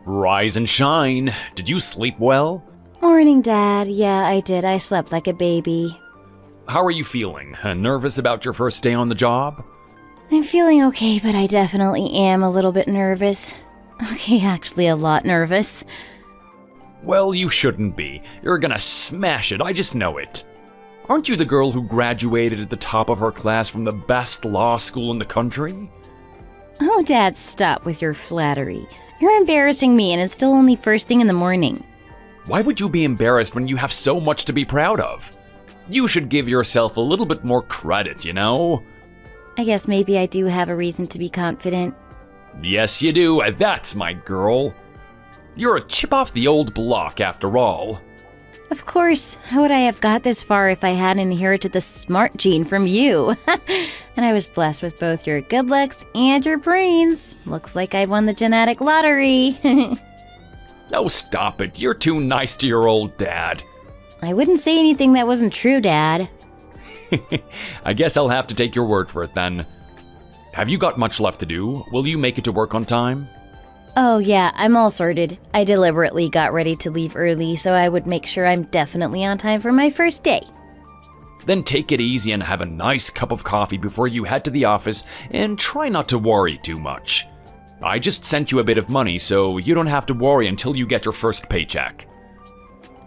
Rise and shine. Did you sleep well? Morning, Dad. Yeah, I did. I slept like a baby. How are you feeling? Nervous about your first day on the job? I'm feeling okay, but I definitely am a little bit nervous. Okay, actually a lot nervous. Well, you shouldn't be. You're gonna smash it, I just know it. Aren't you the girl who graduated at the top of her class from the best law school in the country? Oh, Dad, stop with your flattery. You're embarrassing me, and it's still only first thing in the morning. Why would you be embarrassed when you have so much to be proud of? You should give yourself a little bit more credit, you know? I guess maybe I do have a reason to be confident. Yes, you do. That's my girl. You're a chip off the old block, after all. Of course. How would I have got this far if I hadn't inherited the smart gene from you? And I was blessed with both your good looks and your brains. Looks like I won the genetic lottery. Oh, stop it. You're too nice to your old dad. I wouldn't say anything that wasn't true, Dad. I guess I'll have to take your word for it then. Have you got much left to do? Will you make it to work on time? Oh yeah, I'm all sorted. I deliberately got ready to leave early so I would make sure I'm definitely on time for my first day. Then take it easy and have a nice cup of coffee before you head to the office, and try not to worry too much. I just sent you a bit of money, so you don't have to worry until you get your first paycheck.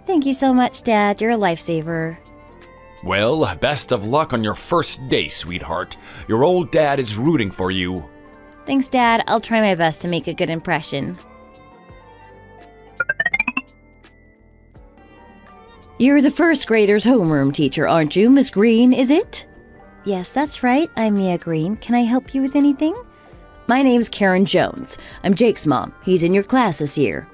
Thank you so much, Dad. You're a lifesaver. Well, best of luck on your first day, sweetheart. Your old dad is rooting for you. Thanks, Dad. I'll try my best to make a good impression. You're the first grader's homeroom teacher, aren't you, Miss Green, is it? Yes, that's right. I'm Mia Green. Can I help you with anything? My name's Karen Jones. I'm Jake's mom. He's in your class this year.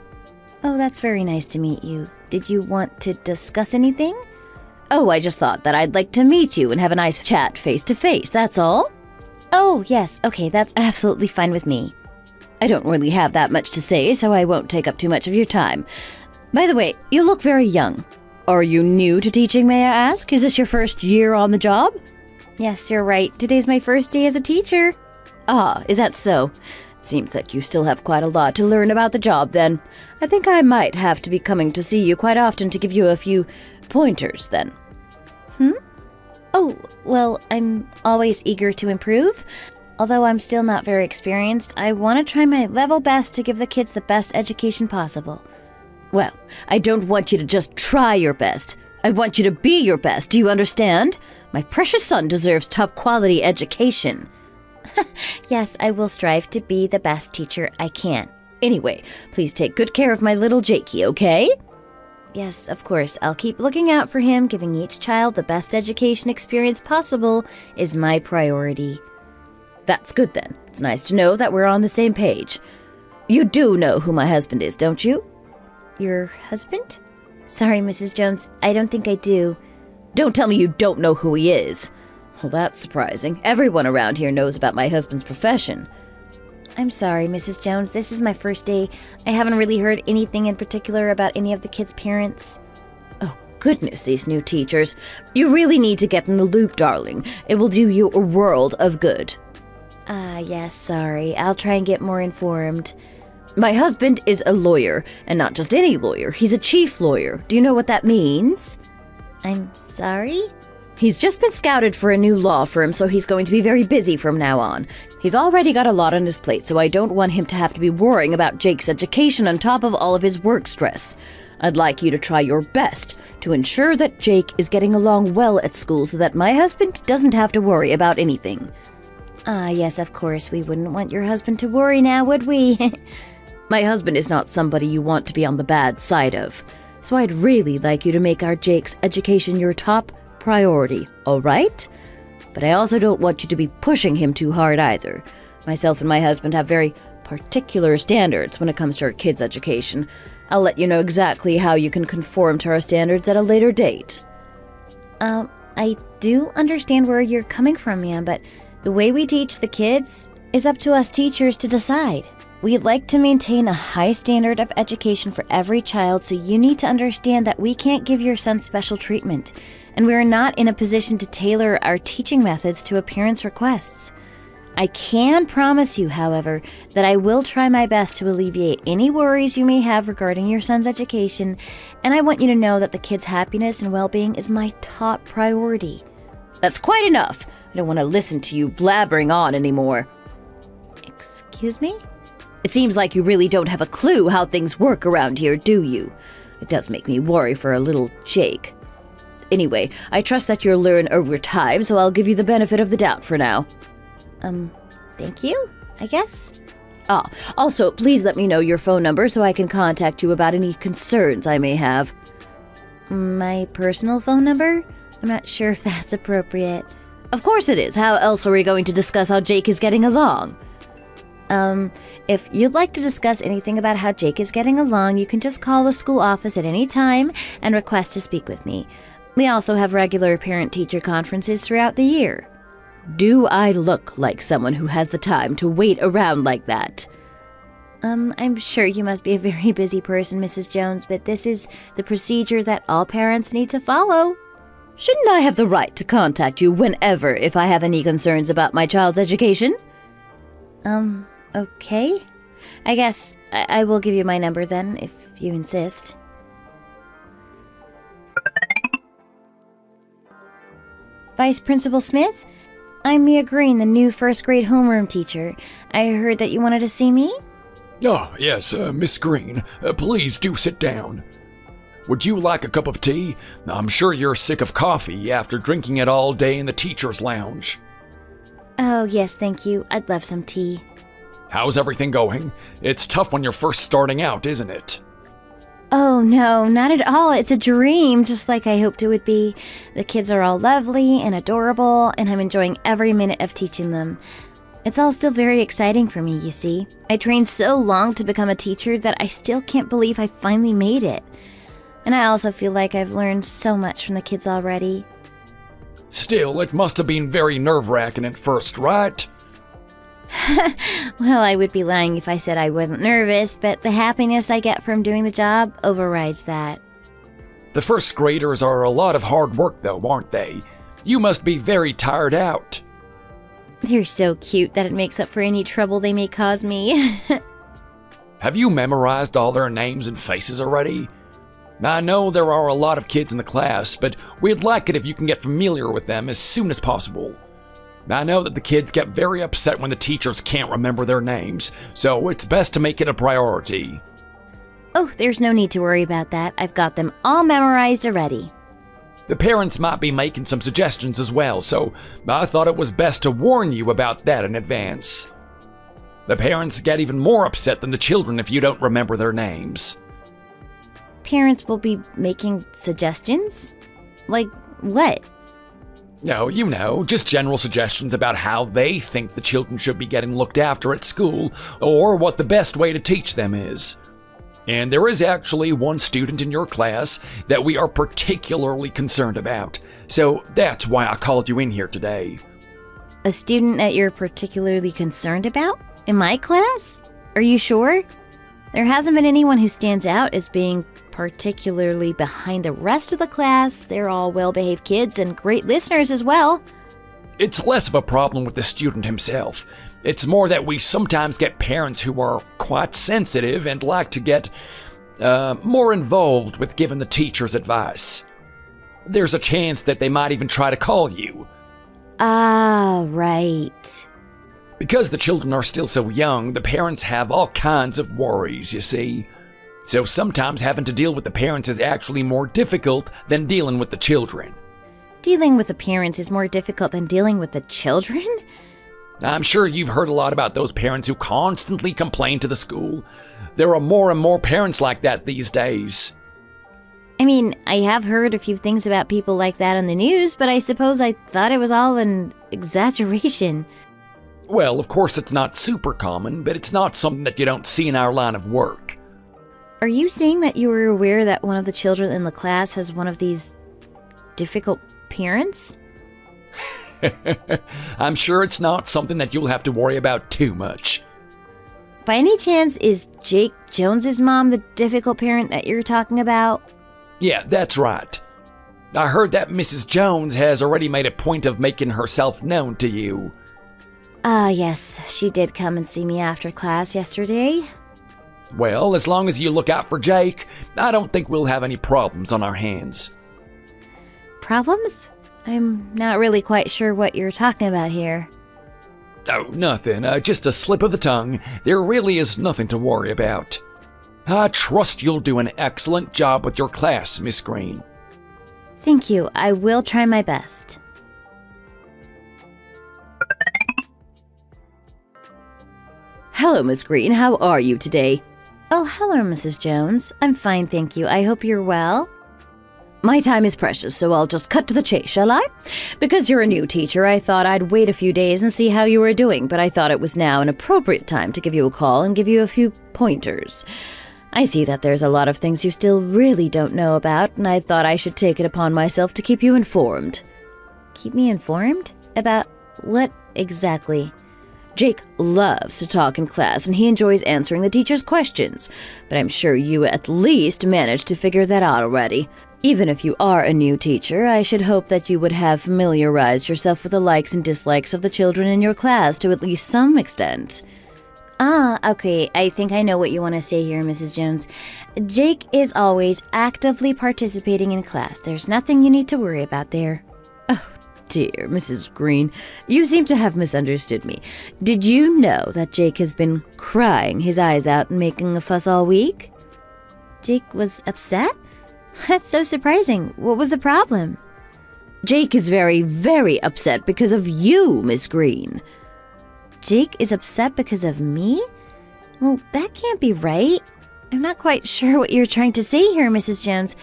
Oh, that's very nice to meet you. Did you want to discuss anything? Oh, I just thought that I'd like to meet you and have a nice chat face to face, that's all. Oh, yes, okay, that's absolutely fine with me. I don't really have that much to say, so I won't take up too much of your time. By the way, you look very young. Are you new to teaching, may I ask? Is this your first year on the job? Yes, you're right. Today's my first day as a teacher. Ah, is that so? It seems like you still have quite a lot to learn about the job, then. I think I might have to be coming to see you quite often to give you a few pointers, then. Oh, well, I'm always eager to improve. Although I'm still not very experienced, I want to try my level best to give the kids the best education possible. Well, I don't want you to just try your best. I want you to be your best, do you understand? My precious son deserves top-quality education. Yes, I will strive to be the best teacher I can. Anyway, please take good care of my little Jakey, okay? Yes, of course. I'll keep looking out for him. Giving each child the best education experience possible is my priority. That's good then. It's nice to know that we're on the same page. You do know who my husband is, don't you? Your husband? Sorry, Mrs. Jones. I don't think I do. Don't tell me you don't know who he is. Well, that's surprising. Everyone around here knows about my husband's profession. I'm sorry, Mrs. Jones. This is my first day. I haven't really heard anything in particular about any of the kids' parents. Oh, goodness, these new teachers. You really need to get in the loop, darling. It will do you a world of good. Yes, sorry. I'll try and get more informed. My husband is a lawyer, and not just any lawyer. He's a chief lawyer. Do you know what that means? I'm sorry? He's just been scouted for a new law firm, so he's going to be very busy from now on. He's already got a lot on his plate, so I don't want him to have to be worrying about Jake's education on top of all of his work stress. I'd like you to try your best to ensure that Jake is getting along well at school so that my husband doesn't have to worry about anything. Yes, of course. We wouldn't want your husband to worry now, would we? My husband is not somebody you want to be on the bad side of. So I'd really like you to make our Jake's education your top priority, all right? But I also don't want you to be pushing him too hard either. Myself and my husband have very particular standards when it comes to our kids' education. I'll let you know exactly how you can conform to our standards at a later date. I do understand where you're coming from, Mia, but the way we teach the kids is up to us teachers to decide. We'd like to maintain a high standard of education for every child, so you need to understand that we can't give your son special treatment, and we are not in a position to tailor our teaching methods to a parent's requests. I can promise you, however, that I will try my best to alleviate any worries you may have regarding your son's education, and I want you to know that the kid's happiness and well-being is my top priority. That's quite enough. I don't want to listen to you blabbering on anymore. Excuse me? It seems like you really don't have a clue how things work around here, do you? It does make me worry for a little Jake. Anyway, I trust that you'll learn over time, so I'll give you the benefit of the doubt for now. Thank you, I guess? Also, please let me know your phone number so I can contact you about any concerns I may have. My personal phone number? I'm not sure if that's appropriate. Of course it is. How else are we going to discuss how Jake is getting along? If you'd like to discuss anything about how Jake is getting along, you can just call the school office at any time and request to speak with me. We also have regular parent-teacher conferences throughout the year. Do I look like someone who has the time to wait around like that? I'm sure you must be a very busy person, Mrs. Jones, but this is the procedure that all parents need to follow. Shouldn't I have the right to contact you whenever if I have any concerns about my child's education? Okay. I guess I will give you my number then, if you insist. Vice Principal Smith? I'm Mia Green, the new first-grade homeroom teacher. I heard that you wanted to see me? Oh, yes, Miss Green. Please do sit down. Would you like a cup of tea? I'm sure you're sick of coffee after drinking it all day in the teacher's lounge. Oh, yes, thank you. I'd love some tea. How's everything going? It's tough when you're first starting out, isn't it? Oh, no, not at all. It's a dream, just like I hoped it would be. The kids are all lovely and adorable, and I'm enjoying every minute of teaching them. It's all still very exciting for me, you see. I trained so long to become a teacher that I still can't believe I finally made it. And I also feel like I've learned so much from the kids already. Still, it must have been very nerve-wracking at first, right? Well, I would be lying if I said I wasn't nervous, but the happiness I get from doing the job overrides that. The first graders are a lot of hard work, though, aren't they? You must be very tired out. They're so cute that it makes up for any trouble they may cause me. Have you memorized all their names and faces already? I know there are a lot of kids in the class, but we'd like it if you can get familiar with them as soon as possible. I know that the kids get very upset when the teachers can't remember their names, so it's best to make it a priority. Oh, there's no need to worry about that. I've got them all memorized already. The parents might be making some suggestions as well, so I thought it was best to warn you about that in advance. The parents get even more upset than the children if you don't remember their names. Parents will be making suggestions? Like what? No, you know, just general suggestions about how they think the children should be getting looked after at school, or what the best way to teach them is. And there is actually one student in your class that we are particularly concerned about, so that's why I called you in here today. A student that you're particularly concerned about? In my class? Are you sure? There hasn't been anyone who stands out as being particularly behind the rest of the class. They're all well-behaved kids and great listeners as well. It's less of a problem with the student himself. It's more that we sometimes get parents who are quite sensitive and like to get more involved with giving the teachers advice. There's a chance that they might even try to call you. Ah, right. Because the children are still so young, the parents have all kinds of worries, you see. So sometimes having to deal with the parents is actually more difficult than dealing with the children. Dealing with the parents is more difficult than dealing with the children? I'm sure you've heard a lot about those parents who constantly complain to the school. There are more and more parents like that these days. I mean, I have heard a few things about people like that on the news, but I suppose I thought it was all an exaggeration. Well, of course it's not super common, but it's not something that you don't see in our line of work. Are you saying that you were aware that one of the children in the class has one of these difficult parents? I'm sure it's not something that you'll have to worry about too much. By any chance, is Jake Jones's mom the difficult parent that you're talking about? Yeah, that's right. I heard that Mrs. Jones has already made a point of making herself known to you. Ah, yes, she did come and see me after class yesterday. Well, as long as you look out for Jake, I don't think we'll have any problems on our hands. Problems? I'm not really quite sure what you're talking about here. Oh, nothing. Just a slip of the tongue. There really is nothing to worry about. I trust you'll do an excellent job with your class, Miss Green. Thank you. I will try my best. Hello, Miss Green. How are you today? Oh, hello, Mrs. Jones. I'm fine, thank you. I hope you're well. My time is precious, so I'll just cut to the chase, shall I? Because you're a new teacher, I thought I'd wait a few days and see how you were doing, but I thought it was now an appropriate time to give you a call and give you a few pointers. I see that there's a lot of things you still really don't know about, and I thought I should take it upon myself to keep you informed. Keep me informed? About what exactly? Jake loves to talk in class, and he enjoys answering the teacher's questions, but I'm sure you at least managed to figure that out already. Even if you are a new teacher, I should hope that you would have familiarized yourself with the likes and dislikes of the children in your class to at least some extent. Ah, okay, I think I know what you want to say here, Mrs. Jones. Jake is always actively participating in class. There's nothing you need to worry about there. Oh, dear, Mrs. Green, you seem to have misunderstood me. Did you know that Jake has been crying his eyes out and making a fuss all week? Jake was upset? That's so surprising. What was the problem? Jake is very, very upset because of you, Miss Green. Jake is upset because of me? Well, that can't be right. I'm not quite sure what you're trying to say here, Mrs. Jones.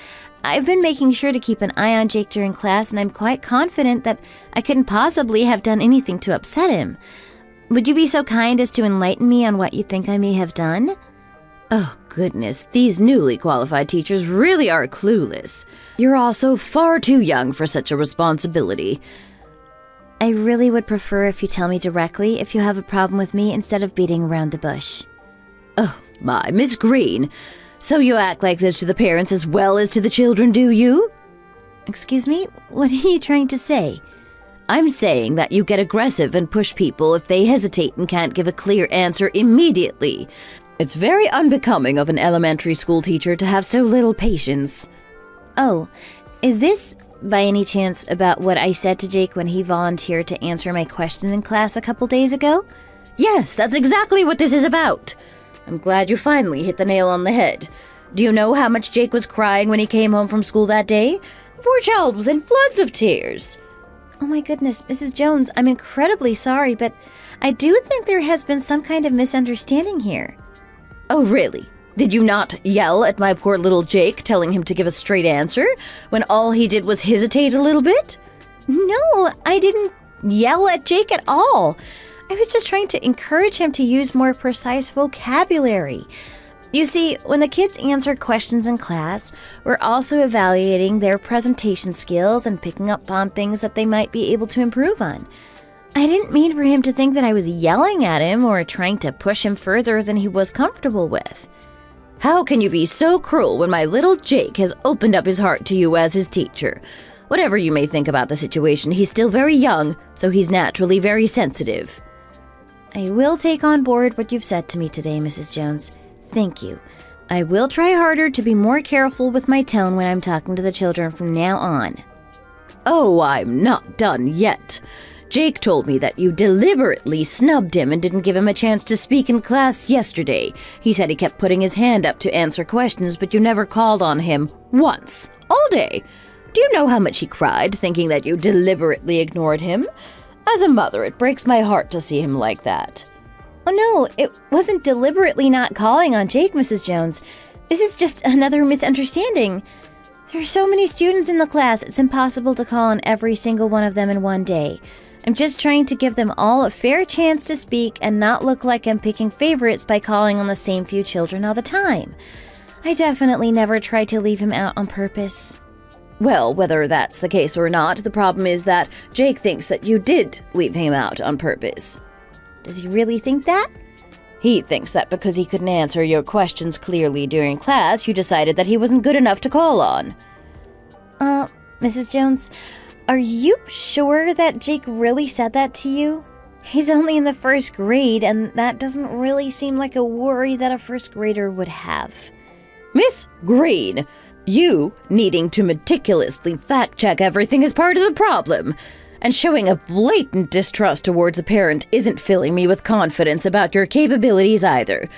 I've been making sure to keep an eye on Jake during class, and I'm quite confident that I couldn't possibly have done anything to upset him. Would you be so kind as to enlighten me on what you think I may have done? Oh, goodness, these newly qualified teachers really are clueless. You're all so far too young for such a responsibility. I really would prefer if you tell me directly if you have a problem with me instead of beating around the bush. Oh, my, Miss Green. So you act like this to the parents as well as to the children, do you? Excuse me? What are you trying to say? I'm saying that you get aggressive and push people if they hesitate and can't give a clear answer immediately. It's very unbecoming of an elementary school teacher to have so little patience. Oh, is this, by any chance, about what I said to Jake when he volunteered to answer my question in class a couple days ago? Yes, that's exactly what this is about. I'm glad you finally hit the nail on the head. Do you know how much Jake was crying when he came home from school that day? The poor child was in floods of tears. Oh my goodness, Mrs. Jones, I'm incredibly sorry, but I do think there has been some kind of misunderstanding here. Oh, really? Did you not yell at my poor little Jake, telling him to give a straight answer, when all he did was hesitate a little bit? No, I didn't yell at Jake at all. I was just trying to encourage him to use more precise vocabulary. You see, when the kids answer questions in class, we're also evaluating their presentation skills and picking up on things that they might be able to improve on. I didn't mean for him to think that I was yelling at him or trying to push him further than he was comfortable with. How can you be so cruel when my little Jake has opened up his heart to you as his teacher? Whatever you may think about the situation, he's still very young, so he's naturally very sensitive. I will take on board what you've said to me today, Mrs. Jones. Thank you. I will try harder to be more careful with my tone when I'm talking to the children from now on. Oh, I'm not done yet. Jake told me that you deliberately snubbed him and didn't give him a chance to speak in class yesterday. He said he kept putting his hand up to answer questions, but you never called on him once, all day. Do you know how much he cried, thinking that you deliberately ignored him? As a mother, it breaks my heart to see him like that. Oh no, it wasn't deliberately not calling on Jake, Mrs. Jones. This is just another misunderstanding. There are so many students in the class, it's impossible to call on every single one of them in one day. I'm just trying to give them all a fair chance to speak and not look like I'm picking favorites by calling on the same few children all the time. I definitely never tried to leave him out on purpose. Well, whether that's the case or not, the problem is that Jake thinks that you did leave him out on purpose. Does he really think that? He thinks that because he couldn't answer your questions clearly during class, you decided that he wasn't good enough to call on. Mrs. Jones, are you sure that Jake really said that to you? He's only in the first grade, and that doesn't really seem like a worry that a first grader would have. Miss Green, you needing to meticulously fact-check everything is part of the problem. And showing a blatant distrust towards a parent isn't filling me with confidence about your capabilities either.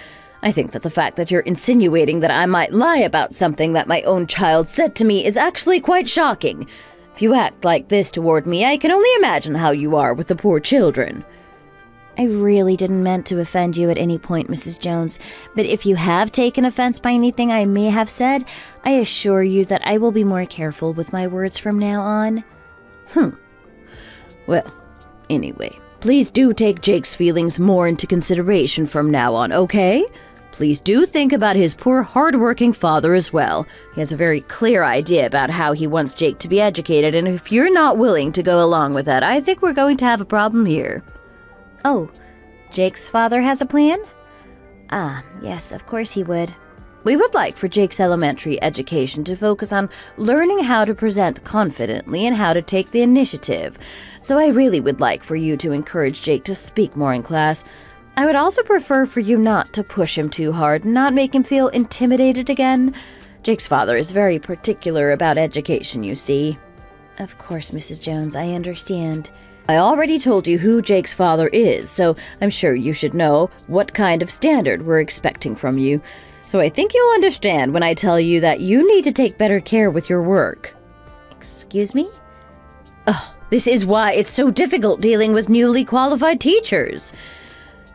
I think that the fact that you're insinuating that I might lie about something that my own child said to me is actually quite shocking. If you act like this toward me, I can only imagine how you are with the poor children. I really didn't meant to offend you at any point, Mrs. Jones, but if you have taken offense by anything I may have said, I assure you that I will be more careful with my words from now on. Well, anyway, please do take Jake's feelings more into consideration from now on, okay? Please do think about his poor, hard-working father as well. He has a very clear idea about how he wants Jake to be educated, and if you're not willing to go along with that, I think we're going to have a problem here. Oh, Jake's father has a plan? Yes, of course he would. We would like for Jake's elementary education to focus on learning how to present confidently and how to take the initiative. So I really would like for you to encourage Jake to speak more in class. I would also prefer for you not to push him too hard and not make him feel intimidated again. Jake's father is very particular about education, you see. Of course, Mrs. Jones, I understand. I already told you who Jake's father is, so I'm sure you should know what kind of standard we're expecting from you. So I think you'll understand when I tell you that you need to take better care with your work. Excuse me? This is why it's so difficult dealing with newly qualified teachers.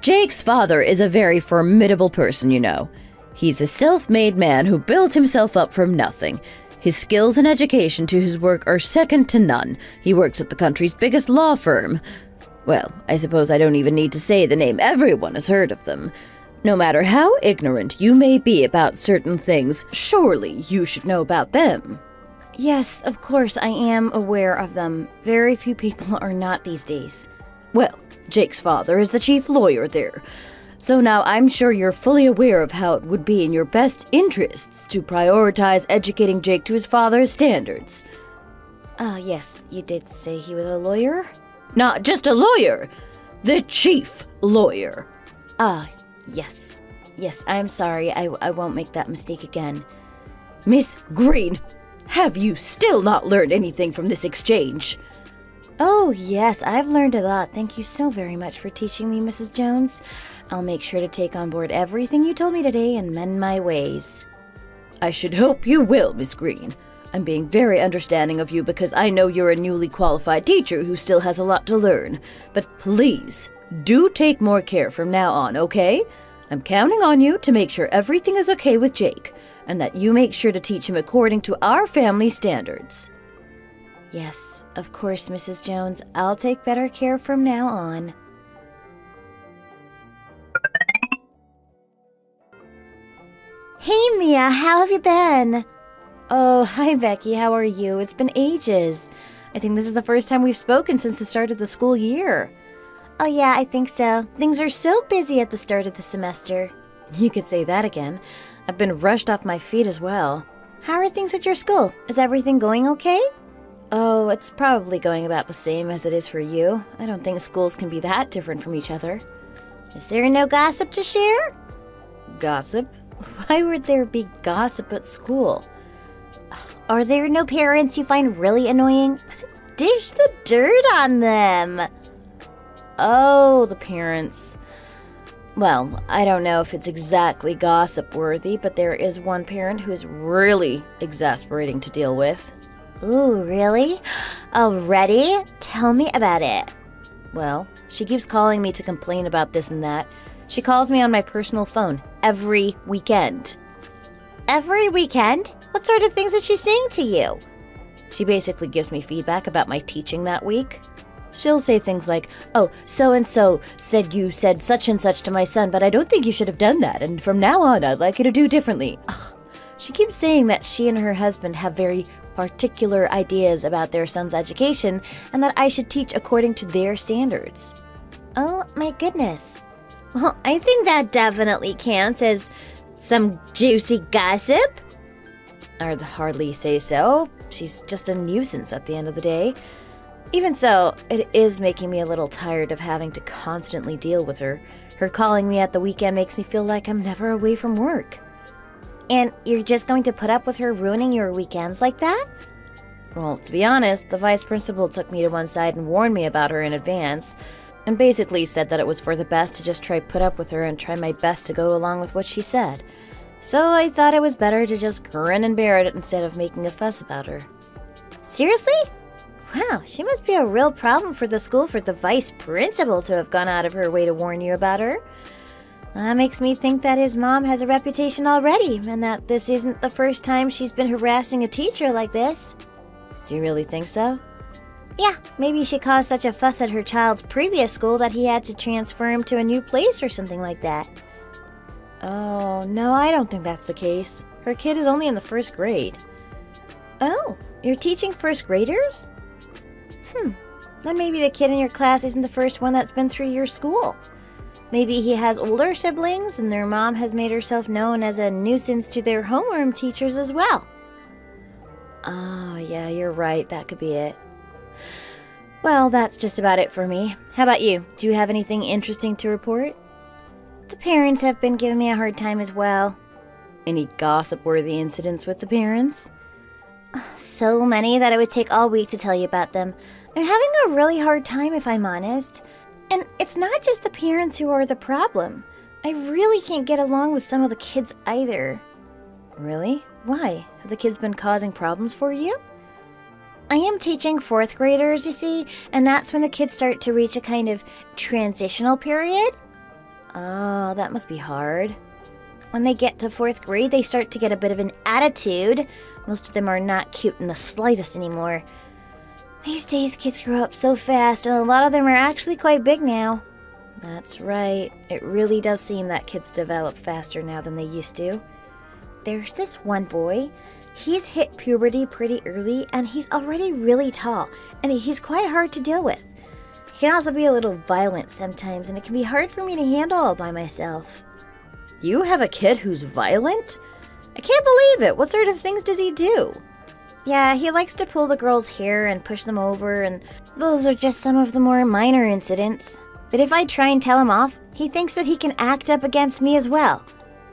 Jake's father is a very formidable person, you know. He's a self-made man who built himself up from nothing. His skills and education to his work are second to none. He works at the country's biggest law firm. Well, I suppose I don't even need to say the name. Everyone has heard of them. No matter how ignorant you may be about certain things, surely you should know about them. Yes, of course, I am aware of them. Very few people are not these days. Well, Jake's father is the chief lawyer there. So now I'm sure you're fully aware of how it would be in your best interests to prioritize educating Jake to his father's standards. Yes, you did say he was a lawyer? Not just a lawyer, the chief lawyer. Yes. Yes, I'm sorry. I won't make that mistake again. Miss Green, have you still not learned anything from this exchange? Oh, yes, I've learned a lot. Thank you so very much for teaching me, Mrs. Jones. I'll make sure to take on board everything you told me today and mend my ways. I should hope you will, Miss Green. I'm being very understanding of you because I know you're a newly qualified teacher who still has a lot to learn. But please, do take more care from now on, okay? I'm counting on you to make sure everything is okay with Jake, and that you make sure to teach him according to our family standards. Yes, of course, Mrs. Jones. I'll take better care from now on. Hey, Mia, how have you been? Oh, hi, Becky. How are you? It's been ages. I think this is the first time we've spoken since the start of the school year. Oh, yeah, I think so. Things are so busy at the start of the semester. You could say that again. I've been rushed off my feet as well. How are things at your school? Is everything going okay? Oh, it's probably going about the same as it is for you. I don't think schools can be that different from each other. Is there no gossip to share? Gossip? Why would there be gossip at school? Are there no parents you find really annoying? Dish the dirt on them. Oh, the parents. Well, I don't know if it's exactly gossip-worthy, but there is one parent who is really exasperating to deal with. Ooh, really? Already? Tell me about it. Well, she keeps calling me to complain about this and that. She calls me on my personal phone every weekend. Every weekend? What sort of things is she saying to you? She basically gives me feedback about my teaching that week. She'll say things like, oh, so-and-so said you said such and such to my son, but I don't think you should have done that, and from now on I'd like you to do differently. She keeps saying that she and her husband have very particular ideas about their son's education and that I should teach according to their standards. Oh, my goodness. Well, I think that definitely counts as some juicy gossip. I'd hardly say so. She's just a nuisance at the end of the day. Even so, it is making me a little tired of having to constantly deal with her. Her calling me at the weekend makes me feel like I'm never away from work. And you're just going to put up with her ruining your weekends like that? Well, to be honest, the vice principal took me to one side and warned me about her in advance, and basically said that it was for the best to just try put up with her and try my best to go along with what she said. So I thought it was better to just grin and bear it instead of making a fuss about her. Seriously? Wow, she must be a real problem for the school for the vice principal to have gone out of her way to warn you about her. That makes me think that his mom has a reputation already, and that this isn't the first time she's been harassing a teacher like this. Do you really think so? Yeah, maybe she caused such a fuss at her child's previous school that he had to transfer him to a new place or something like that. Oh, no, I don't think that's the case. Her kid is only in the first grade. Oh, you're teaching first graders? Then maybe the kid in your class isn't the first one that's been through your school. Maybe he has older siblings and their mom has made herself known as a nuisance to their homeroom teachers as well. Oh, yeah, you're right. That could be it. Well, that's just about it for me. How about you? Do you have anything interesting to report? The parents have been giving me a hard time as well. Any gossip-worthy incidents with the parents? So many that it would take all week to tell you about them. I'm having a really hard time, if I'm honest. And it's not just the parents who are the problem. I really can't get along with some of the kids either. Really? Why? Have the kids been causing problems for you? I am teaching fourth graders, you see, and that's when the kids start to reach a kind of transitional period. Oh, that must be hard. When they get to fourth grade, they start to get a bit of an attitude. Most of them are not cute in the slightest anymore. These days, kids grow up so fast, and a lot of them are actually quite big now. That's right. It really does seem that kids develop faster now than they used to. There's this one boy. He's hit puberty pretty early, and he's already really tall, and he's quite hard to deal with. He can also be a little violent sometimes, and it can be hard for me to handle all by myself. You have a kid who's violent? I can't believe it. What sort of things does he do? Yeah, he likes to pull the girls' hair and push them over, and those are just some of the more minor incidents. But if I try and tell him off, he thinks that he can act up against me as well.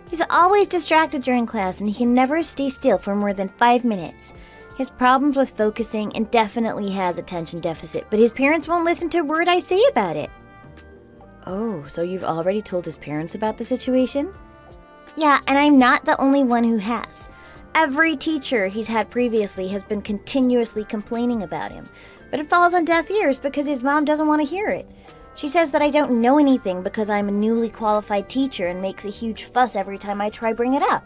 He's always distracted during class, and he can never stay still for more than 5 minutes. He has problems with focusing and definitely has attention deficit, but his parents won't listen to a word I say about it. Oh, so you've already told his parents about the situation? Yeah, and I'm not the only one who has. Every teacher he's had previously has been continuously complaining about him, but it falls on deaf ears because his mom doesn't want to hear it. She says that I don't know anything because I'm a newly qualified teacher and makes a huge fuss every time I try bring it up.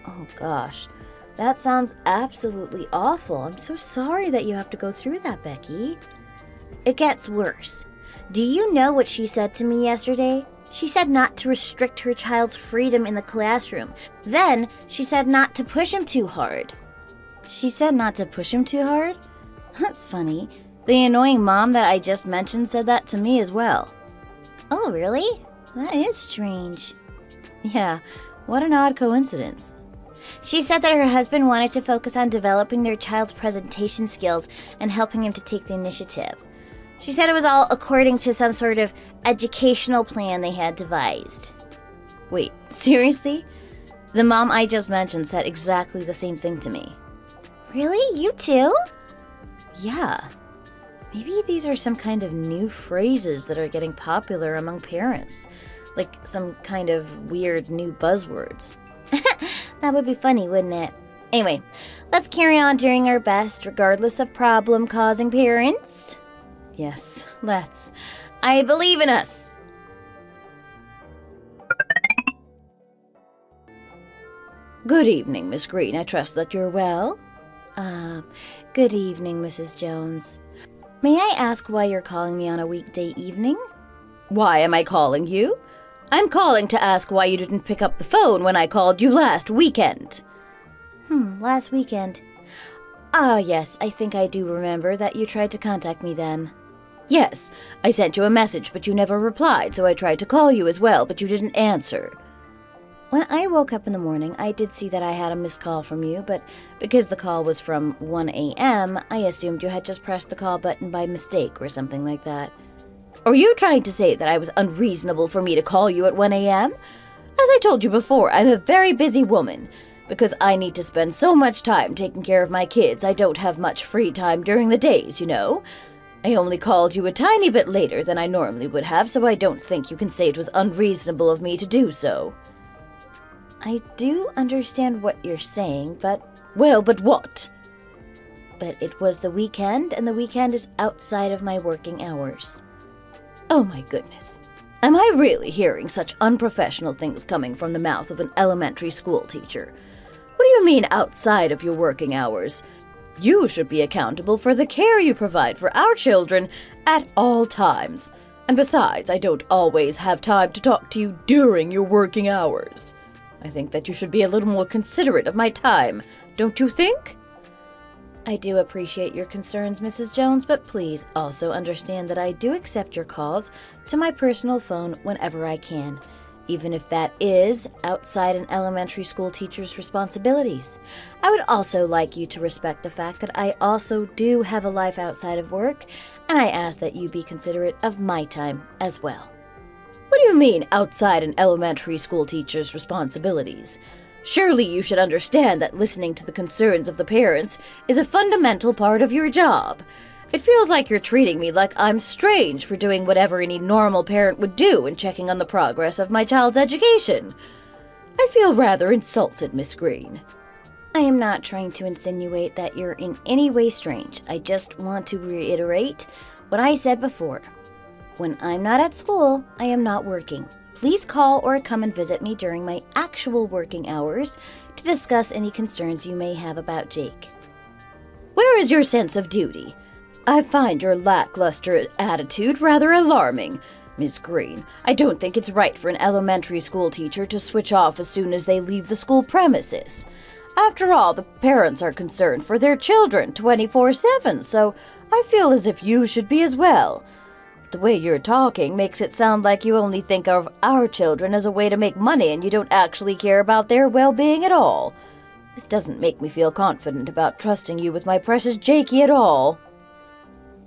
Oh gosh, that sounds absolutely awful. I'm so sorry that you have to go through that, Becky. It gets worse. Do you know what she said to me yesterday? She said not to restrict her child's freedom in the classroom. Then she said not to push him too hard. She said not to push him too hard? That's funny. The annoying mom that I just mentioned said that to me as well. Oh, really? That is strange. Yeah, what an odd coincidence. She said that her husband wanted to focus on developing their child's presentation skills and helping him to take the initiative. She said it was all according to some sort of educational plan they had devised. Wait, seriously? The mom I just mentioned said exactly the same thing to me. Really? You too? Yeah. Maybe these are some kind of new phrases that are getting popular among parents. Like some kind of weird new buzzwords. That would be funny, wouldn't it? Anyway, let's carry on doing our best regardless of problem-causing parents. Yes, let's. I believe in us! Good evening, Miss Green. I trust that you're well. Good evening, Mrs. Jones. May I ask why you're calling me on a weekday evening? Why am I calling you? I'm calling to ask why you didn't pick up the phone when I called you last weekend. Last weekend. Ah, yes, I think I do remember that you tried to contact me then. Yes, I sent you a message, but you never replied, so I tried to call you as well, but you didn't answer. When I woke up in the morning, I did see that I had a missed call from you, but because the call was from 1 a.m., I assumed you had just pressed the call button by mistake or something like that. Are you trying to say that I was unreasonable for me to call you at 1 a.m.? As I told you before, I'm a very busy woman. Because I need to spend so much time taking care of my kids, I don't have much free time during the days, you know? I only called you a tiny bit later than I normally would have, so I don't think you can say it was unreasonable of me to do so. I do understand what you're saying, but... Well, but what? But it was the weekend, and the weekend is outside of my working hours. Oh my goodness. Am I really hearing such unprofessional things coming from the mouth of an elementary school teacher? What do you mean outside of your working hours? You should be accountable for the care you provide for our children at all times. And besides, I don't always have time to talk to you during your working hours. I think that you should be a little more considerate of my time, don't you think? I do appreciate your concerns, Mrs. Jones, but please also understand that I do accept your calls to my personal phone whenever I can, even if that is outside an elementary school teacher's responsibilities. I would also like you to respect the fact that I also do have a life outside of work, and I ask that you be considerate of my time as well. What do you mean, outside an elementary school teacher's responsibilities? Surely you should understand that listening to the concerns of the parents is a fundamental part of your job. It feels like you're treating me like I'm strange for doing whatever any normal parent would do in checking on the progress of my child's education. I feel rather insulted, Miss Green. I am not trying to insinuate that you're in any way strange. I just want to reiterate what I said before. When I'm not at school, I am not working. Please call or come and visit me during my actual working hours to discuss any concerns you may have about Jake. Where is your sense of duty? I find your lackluster attitude rather alarming, Miss Green. I don't think it's right for an elementary school teacher to switch off as soon as they leave the school premises. After all, the parents are concerned for their children 24/7, so I feel as if you should be as well. The way you're talking makes it sound like you only think of our children as a way to make money and you don't actually care about their well-being at all. This doesn't make me feel confident about trusting you with my precious Jakey at all.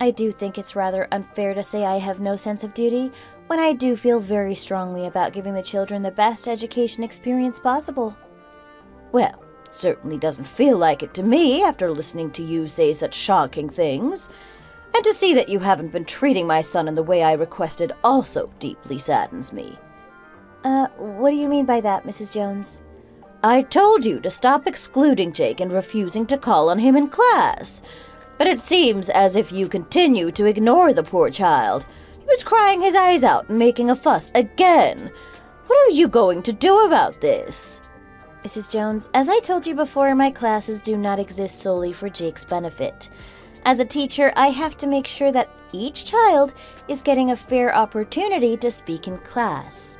I do think it's rather unfair to say I have no sense of duty when I do feel very strongly about giving the children the best education experience possible. Well, it certainly doesn't feel like it to me after listening to you say such shocking things. And to see that you haven't been treating my son in the way I requested also deeply saddens me. What do you mean by that, Mrs. Jones? I told you to stop excluding Jake and refusing to call on him in class. But it seems as if you continue to ignore the poor child. He was crying his eyes out and making a fuss again. What are you going to do about this? Mrs. Jones, as I told you before, my classes do not exist solely for Jake's benefit. As a teacher, I have to make sure that each child is getting a fair opportunity to speak in class.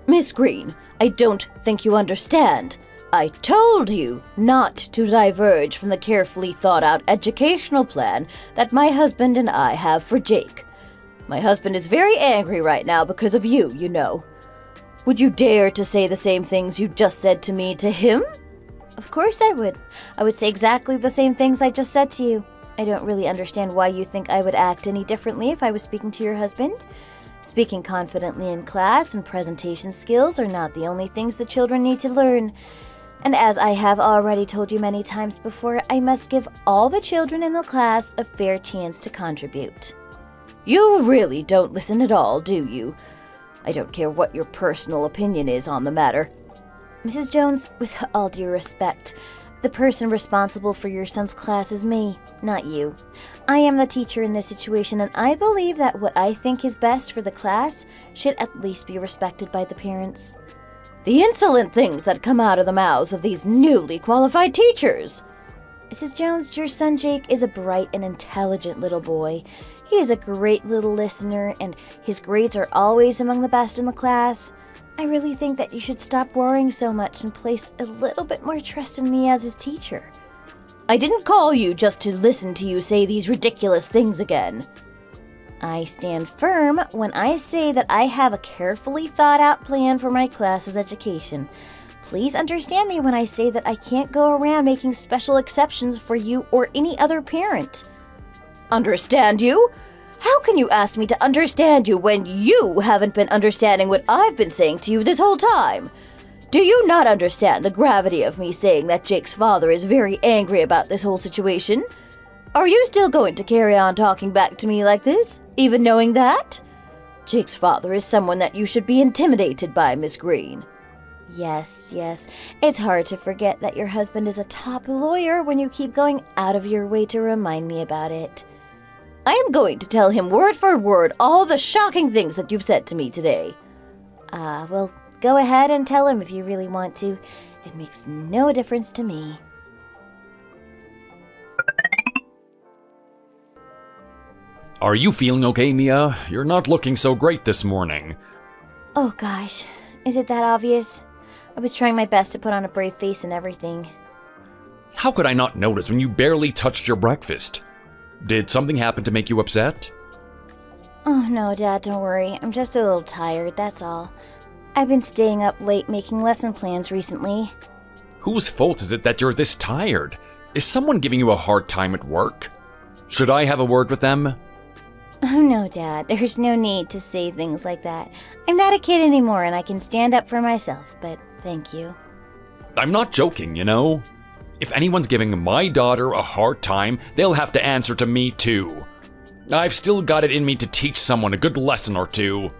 Miss Green, I don't think you understand. I told you not to diverge from the carefully thought-out educational plan that my husband and I have for Jake. My husband is very angry right now because of you, you know. Would you dare to say the same things you just said to me to him? Of course I would. I would say exactly the same things I just said to you. I don't really understand why you think I would act any differently if I was speaking to your husband. Speaking confidently in class and presentation skills are not the only things the children need to learn. And as I have already told you many times before, I must give all the children in the class a fair chance to contribute. You really don't listen at all, do you? I don't care what your personal opinion is on the matter. Mrs. Jones, with all due respect, the person responsible for your son's class is me, not you. I am the teacher in this situation, and I believe that what I think is best for the class should at least be respected by the parents. The insolent things that come out of the mouths of these newly qualified teachers! Mrs. Jones, your son Jake is a bright and intelligent little boy. He is a great little listener, and his grades are always among the best in the class. I really think that you should stop worrying so much and place a little bit more trust in me as his teacher. I didn't call you just to listen to you say these ridiculous things again. I stand firm when I say that I have a carefully thought-out plan for my class's education. Please understand me when I say that I can't go around making special exceptions for you or any other parent. Understand you? How can you ask me to understand you when you haven't been understanding what I've been saying to you this whole time? Do you not understand the gravity of me saying that Jake's father is very angry about this whole situation? Are you still going to carry on talking back to me like this, even knowing that? Jake's father is someone that you should be intimidated by, Miss Green. Yes. It's hard to forget that your husband is a top lawyer when you keep going out of your way to remind me about it. I am going to tell him word for word all the shocking things that you've said to me today. Well, go ahead and tell him if you really want to. It makes no difference to me. Are you feeling okay, Mia? You're not looking so great this morning. Oh gosh, is it that obvious? I was trying my best to put on a brave face and everything. How could I not notice when you barely touched your breakfast? Did something happen to make you upset? Oh no, Dad, don't worry. I'm just a little tired, that's all. I've been staying up late making lesson plans recently. Whose fault is it that you're this tired? Is someone giving you a hard time at work? Should I have a word with them? Oh no, Dad, there's no need to say things like that. I'm not a kid anymore and I can stand up for myself, but thank you. I'm not joking, you know? If anyone's giving my daughter a hard time, they'll have to answer to me too. I've still got it in me to teach someone a good lesson or two.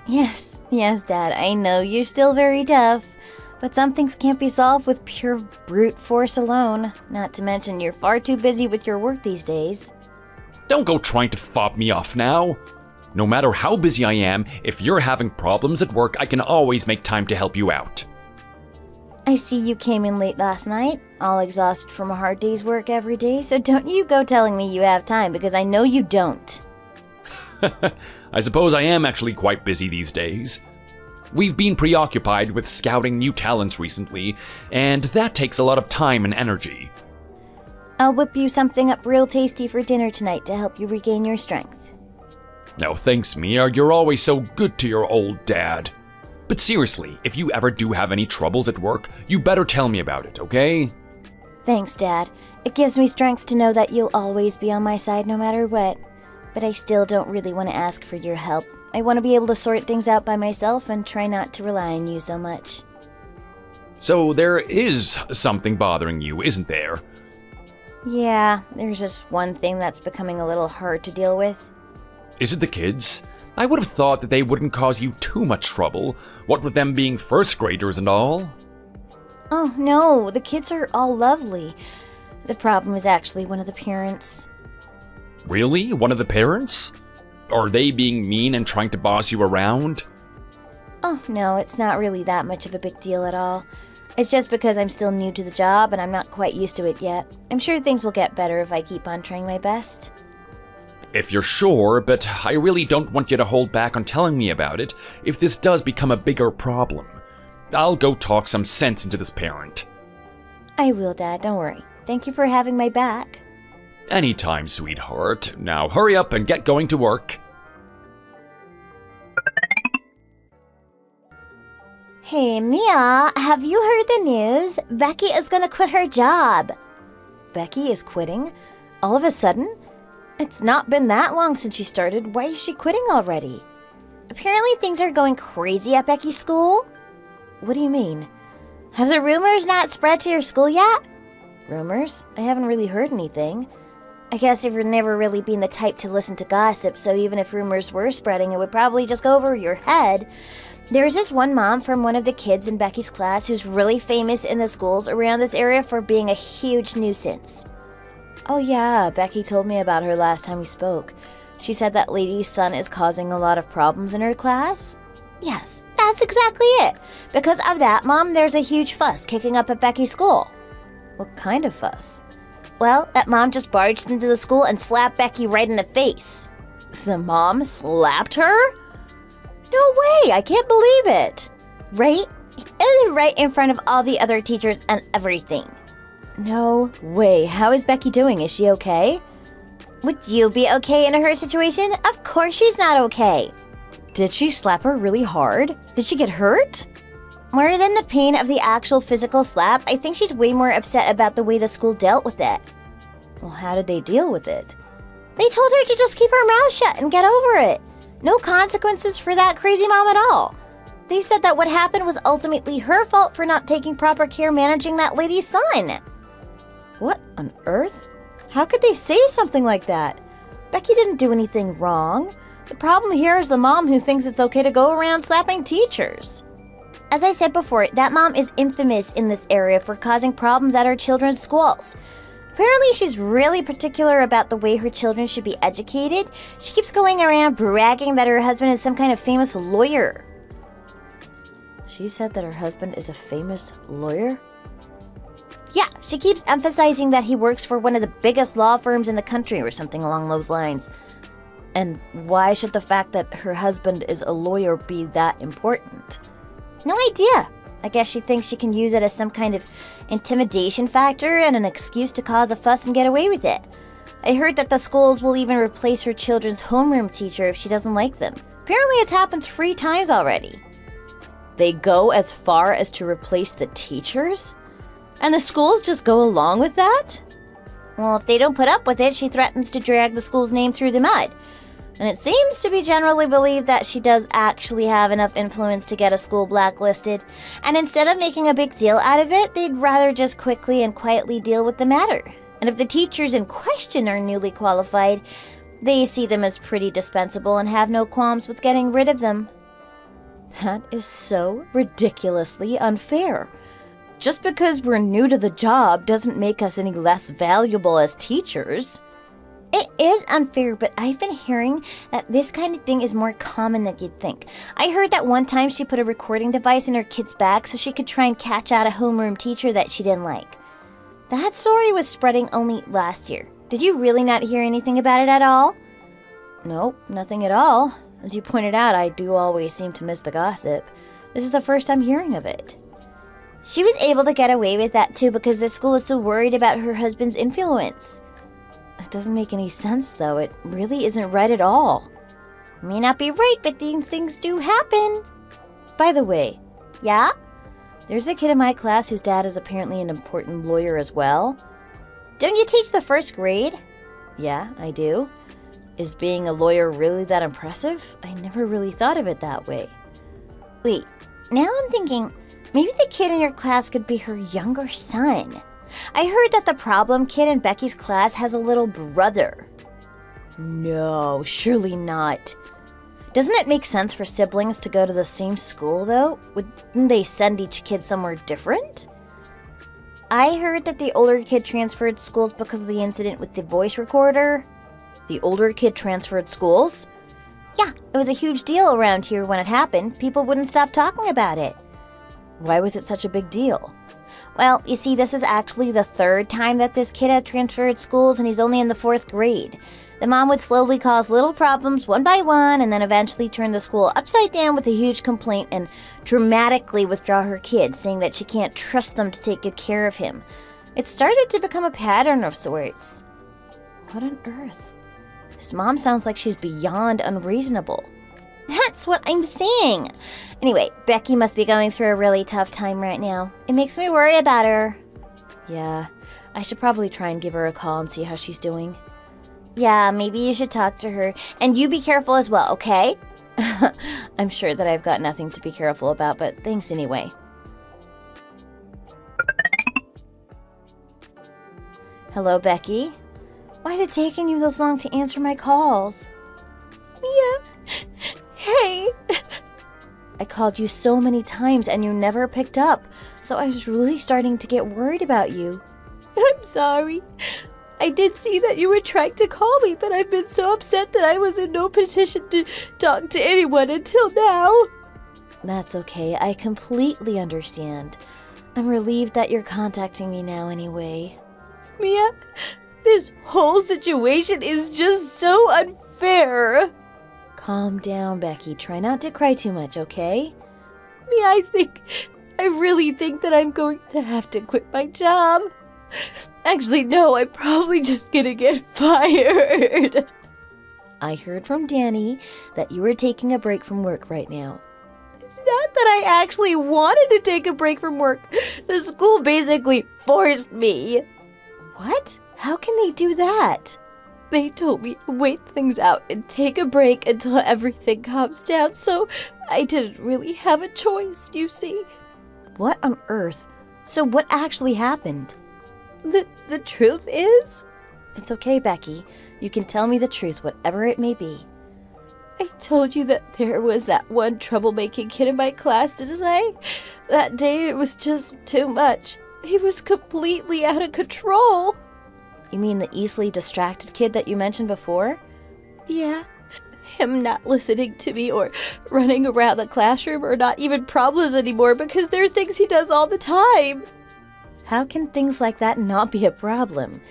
Yes, Dad, I know you're still very tough, but some things can't be solved with pure brute force alone. Not to mention you're far too busy with your work these days. Don't go trying to fob me off now. No matter how busy I am, if you're having problems at work, I can always make time to help you out. I see you came in late last night, all exhausted from a hard day's work every day, so don't you go telling me you have time, because I know you don't. I suppose I am actually quite busy these days. We've been preoccupied with scouting new talents recently, and that takes a lot of time and energy. I'll whip you something up real tasty for dinner tonight to help you regain your strength. No thanks, Mia, you're always so good to your old dad. But seriously, if you ever do have any troubles at work, you better tell me about it, okay? Thanks, Dad. It gives me strength to know that you'll always be on my side no matter what. But I still don't really want to ask for your help. I want to be able to sort things out by myself and try not to rely on you so much. So there is something bothering you, isn't there? Yeah, there's just one thing that's becoming a little hard to deal with. Is it the kids? I would have thought that they wouldn't cause you too much trouble, what with them being first graders and all. Oh no, the kids are all lovely. The problem is actually one of the parents. Really? One of the parents? Are they being mean and trying to boss you around? Oh no, it's not really that much of a big deal at all. It's just because I'm still new to the job and I'm not quite used to it yet. I'm sure things will get better if I keep on trying my best. If you're sure, but I really don't want you to hold back on telling me about it if this does become a bigger problem. I'll go talk some sense into this parent. I will, Dad, don't worry. Thank you for having my back. Anytime, sweetheart. Now hurry up and get going to work. Hey, Mia, have you heard the news? Becky is gonna quit her job. Becky is quitting? All of a sudden? It's not been that long since she started. Why is she quitting already? Apparently things are going crazy at Becky's school. What do you mean? Have the rumors not spread to your school yet? Rumors? I haven't really heard anything. I guess you've never really been the type to listen to gossip, so even if rumors were spreading, it would probably just go over your head. There's this one mom from one of the kids in Becky's class who's really famous in the schools around this area for being a huge nuisance. Oh yeah, Becky told me about her last time we spoke. She said that lady's son is causing a lot of problems in her class? Yes, that's exactly it. Because of that, Mom, there's a huge fuss kicking up at Becky's school. What kind of fuss? Well, that mom just barged into the school and slapped Becky right in the face. The mom slapped her? No way, I can't believe it. Right? It was right in front of all the other teachers and everything. No way. How is Becky doing? Is she okay? Would you be okay in her situation? Of course she's not okay. Did she slap her really hard? Did she get hurt? More than the pain of the actual physical slap, I think she's way more upset about the way the school dealt with it. Well, how did they deal with it? They told her to just keep her mouth shut and get over it. No consequences for that crazy mom at all. They said that what happened was ultimately her fault for not taking proper care managing that lady's son. What on earth? How could they say something like that? Becky didn't do anything wrong. The problem here is the mom who thinks it's okay to go around slapping teachers. As I said before, that mom is infamous in this area for causing problems at her children's schools. Apparently, she's really particular about the way her children should be educated. She keeps going around bragging that her husband is some kind of famous lawyer. She said that her husband is a famous lawyer? Yeah, she keeps emphasizing that he works for one of the biggest law firms in the country or something along those lines. And why should the fact that her husband is a lawyer be that important? No idea. I guess she thinks she can use it as some kind of intimidation factor and an excuse to cause a fuss and get away with it. I heard that the schools will even replace her children's homeroom teacher if she doesn't like them. Apparently it's happened 3 times already. They go as far as to replace the teachers? And the schools just go along with that? Well, if they don't put up with it, she threatens to drag the school's name through the mud. And it seems to be generally believed that she does actually have enough influence to get a school blacklisted. And instead of making a big deal out of it, they'd rather just quickly and quietly deal with the matter. And if the teachers in question are newly qualified, they see them as pretty dispensable and have no qualms with getting rid of them. That is so ridiculously unfair. Just because we're new to the job doesn't make us any less valuable as teachers. It is unfair, but I've been hearing that this kind of thing is more common than you'd think. I heard that one time she put a recording device in her kid's bag so she could try and catch out a homeroom teacher that she didn't like. That story was spreading only last year. Did you really not hear anything about it at all? Nope, nothing at all. As you pointed out, I do always seem to miss the gossip. This is the first I'm hearing of it. She was able to get away with that too because the school is so worried about her husband's influence. It doesn't make any sense, though. It really isn't right at all. May not be right, but these things do happen. By the way, yeah? There's a kid in my class whose dad is apparently an important lawyer as well. Don't you teach the 1st grade? Yeah, I do. Is being a lawyer really that impressive? I never really thought of it that way. Wait, now I'm thinking, maybe the kid in your class could be her younger son. I heard that the problem kid in Becky's class has a little brother. No, surely not. Doesn't it make sense for siblings to go to the same school, though? Wouldn't they send each kid somewhere different? I heard that the older kid transferred schools because of the incident with the voice recorder. The older kid transferred schools? Yeah, it was a huge deal around here when it happened. People wouldn't stop talking about it. Why was it such a big deal? Well, you see, this was actually the 3rd time that this kid had transferred schools, and he's only in the 4th grade. The mom would slowly cause little problems one by one, and then eventually turn the school upside down with a huge complaint and dramatically withdraw her kid, saying that she can't trust them to take good care of him. It started to become a pattern of sorts. What on earth? This mom sounds like she's beyond unreasonable. That's what I'm saying. Anyway, Becky must be going through a really tough time right now. It makes me worry about her. Yeah, I should probably try and give her a call and see how she's doing. Yeah, maybe you should talk to her. And you be careful as well, okay? I'm sure that I've got nothing to be careful about, but thanks anyway. Hello, Becky. Why is it taking you this long to answer my calls? Mia, hey. I called you so many times and you never picked up, so I was really starting to get worried about you. I'm sorry. I did see that you were trying to call me, but I've been so upset that I was in no position to talk to anyone until now. That's okay. I completely understand. I'm relieved that you're contacting me now anyway. Mia, this whole situation is just so unfair. Calm down, Becky. Try not to cry too much, okay? Mia, I really think that I'm going to have to quit my job. Actually, no, I'm probably just gonna get fired. I heard from Danny that you were taking a break from work right now. It's not that I actually wanted to take a break from work. The school basically forced me. What? How can they do that? They told me to wait things out and take a break until everything calms down, so I didn't really have a choice, you see. What on earth? So what actually happened? The truth is? It's okay, Becky. You can tell me the truth, whatever it may be. I told you that there was that one troublemaking kid in my class, didn't I? That day it was just too much. He was completely out of control. You mean the easily distracted kid that you mentioned before? Yeah. Him not listening to me or running around the classroom are not even problems anymore because they're things he does all the time. How can things like that not be a problem?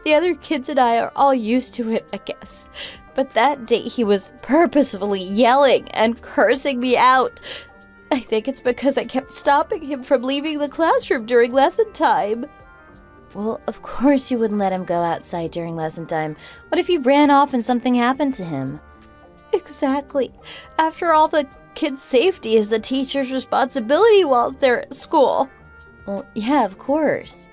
The other kids and I are all used to it, I guess. But that day he was purposefully yelling and cursing me out. I think it's because I kept stopping him from leaving the classroom during lesson time. Well, of course you wouldn't let him go outside during lesson time. What if he ran off and something happened to him? Exactly. After all, the kids' safety is the teacher's responsibility while they're at school. Well, yeah, of course.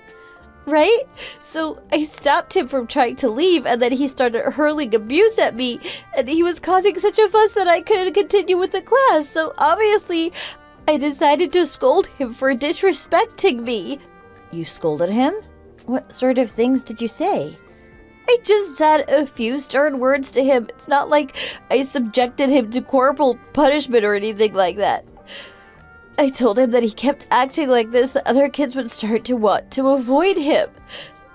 Right? So I stopped him from trying to leave, and then he started hurling abuse at me, and he was causing such a fuss that I couldn't continue with the class, so obviously I decided to scold him for disrespecting me. You scolded him? What sort of things did you say? I just said a few stern words to him. It's not like I subjected him to corporal punishment or anything like that. I told him that he kept acting like this, the other kids would start to want to avoid him.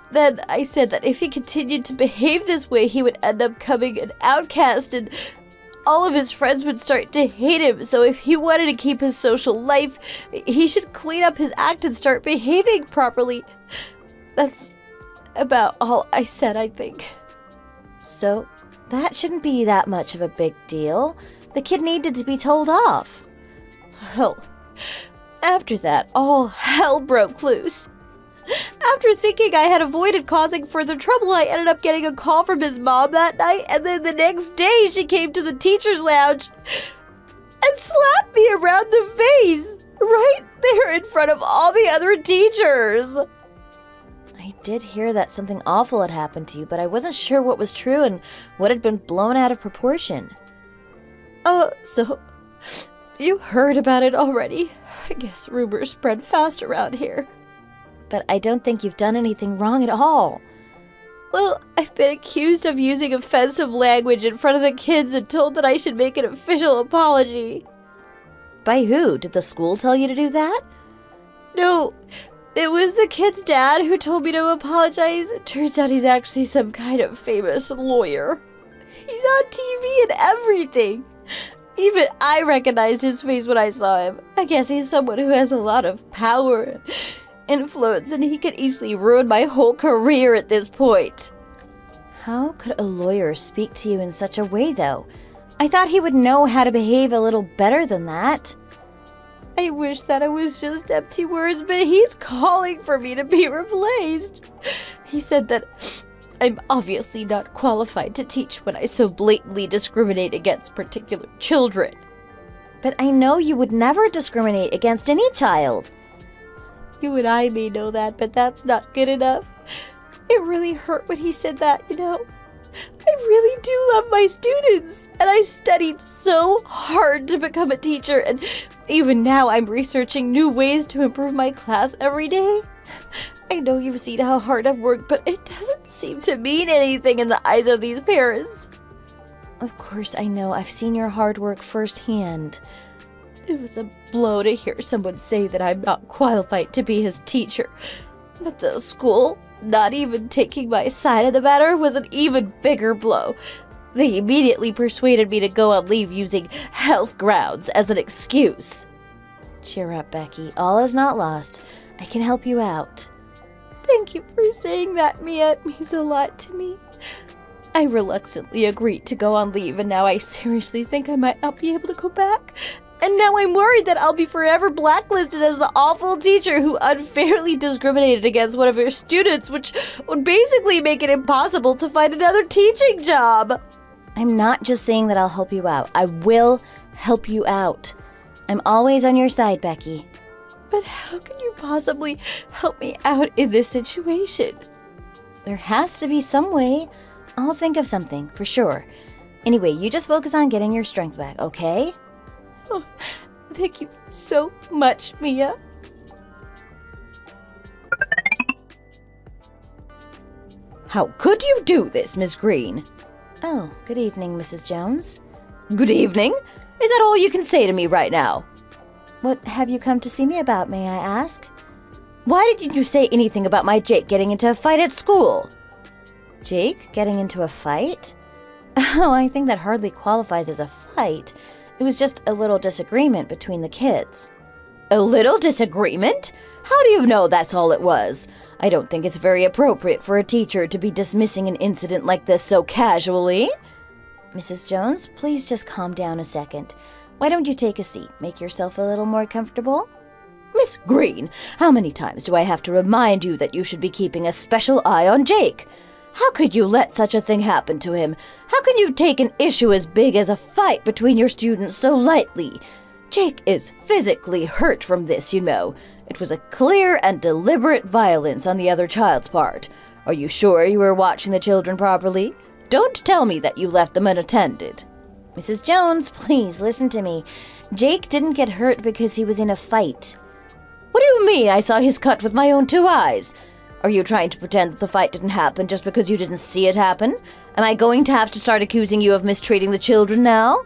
Then I said that if he continued to behave this way, he would end up becoming an outcast and all of his friends would start to hate him. So if he wanted to keep his social life, he should clean up his act and start behaving properly. That's about all I said, I think. So that shouldn't be that much of a big deal. The kid needed to be told off. Well, after that, all hell broke loose. After thinking I had avoided causing further trouble, I ended up getting a call from his mom that night, and then the next day she came to the teacher's lounge and slapped me around the face, right there in front of all the other teachers. I did hear that something awful had happened to you, but I wasn't sure what was true and what had been blown out of proportion. Oh, so you heard about it already. I guess rumors spread fast around here. But I don't think you've done anything wrong at all. Well, I've been accused of using offensive language in front of the kids and told that I should make an official apology. By who? Did the school tell you to do that? No, it was the kid's dad who told me to apologize. It turns out he's actually some kind of famous lawyer. He's on TV and everything. Even I recognized his face when I saw him. I guess he's someone who has a lot of power and influence, and he could easily ruin my whole career at this point. How could a lawyer speak to you in such a way, though? I thought he would know how to behave a little better than that. I wish that it was just empty words, but he's calling for me to be replaced. He said that I'm obviously not qualified to teach when I so blatantly discriminate against particular children. But I know you would never discriminate against any child. You and I may know that, but that's not good enough. It really hurt when he said that, you know. I really do love my students, and I studied so hard to become a teacher, and even now I'm researching new ways to improve my class every day. I know you've seen how hard I've worked, but it doesn't seem to mean anything in the eyes of these parents. Of course, I know. I've seen your hard work firsthand. It was a blow to hear someone say that I'm not qualified to be his teacher. But the school, not even taking my side of the matter, was an even bigger blow. They immediately persuaded me to go on leave using health grounds as an excuse. Cheer up, Becky. All is not lost. I can help you out. Thank you for saying that, Mia. It means a lot to me. I reluctantly agreed to go on leave, and now I seriously think I might not be able to go back. And now I'm worried that I'll be forever blacklisted as the awful teacher who unfairly discriminated against one of her students, which would basically make it impossible to find another teaching job. I'm not just saying that I'll help you out. I will help you out. I'm always on your side, Becky. But how can you possibly help me out in this situation? There has to be some way. I'll think of something, for sure. Anyway, you just focus on getting your strength back, okay? Oh, thank you so much, Mia. How could you do this, Miss Green? Oh, good evening, Mrs. Jones. Good evening. Is that all you can say to me right now? What have you come to see me about, may I ask? Why didn't you say anything about my Jake getting into a fight at school? Jake getting into a fight? Oh, I think that hardly qualifies as a fight. It was just a little disagreement between the kids. A little disagreement? How do you know that's all it was? I don't think it's very appropriate for a teacher to be dismissing an incident like this so casually. Mrs. Jones, please just calm down a second. Why don't you take a seat? Make yourself a little more comfortable? Miss Green, how many times do I have to remind you that you should be keeping a special eye on Jake? How could you let such a thing happen to him? How can you take an issue as big as a fight between your students so lightly? Jake is physically hurt from this, you know. It was a clear and deliberate violence on the other child's part. Are you sure you were watching the children properly? Don't tell me that you left them unattended. Mrs. Jones, please listen to me. Jake didn't get hurt because he was in a fight. What do you mean I saw his cut with my own 2 eyes? Are you trying to pretend that the fight didn't happen just because you didn't see it happen? Am I going to have to start accusing you of mistreating the children now?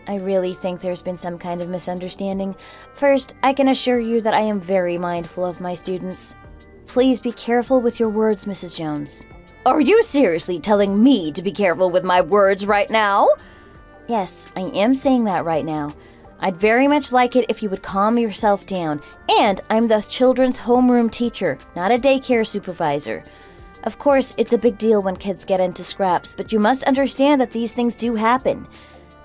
I really think there's been some kind of misunderstanding. First, I can assure you that I am very mindful of my students. Please be careful with your words, Mrs. Jones. Are you seriously telling me to be careful with my words right now? Yes, I am saying that right now. I'd very much like it if you would calm yourself down. And I'm the children's homeroom teacher, not a daycare supervisor. Of course, it's a big deal when kids get into scraps, but you must understand that these things do happen.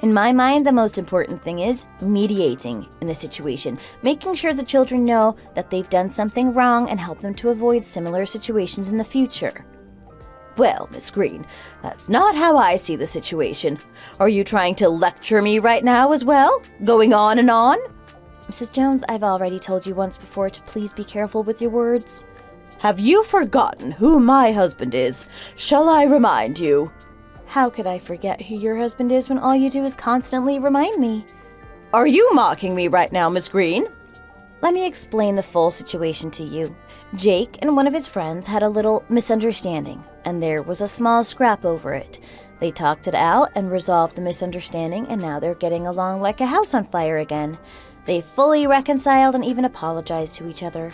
In my mind, the most important thing is mediating in the situation, making sure the children know that they've done something wrong and help them to avoid similar situations in the future. Well, Miss Green, that's not how I see the situation. Are you trying to lecture me right now as well? Going on and on? Mrs. Jones, I've already told you once before to please be careful with your words. Have you forgotten who my husband is? Shall I remind you? How could I forget who your husband is when all you do is constantly remind me? Are you mocking me right now, Miss Green? Let me explain the full situation to you. Jake and one of his friends had a little misunderstanding, and there was a small scrap over it. They talked it out and resolved the misunderstanding, and now they're getting along like a house on fire again. They fully reconciled and even apologized to each other.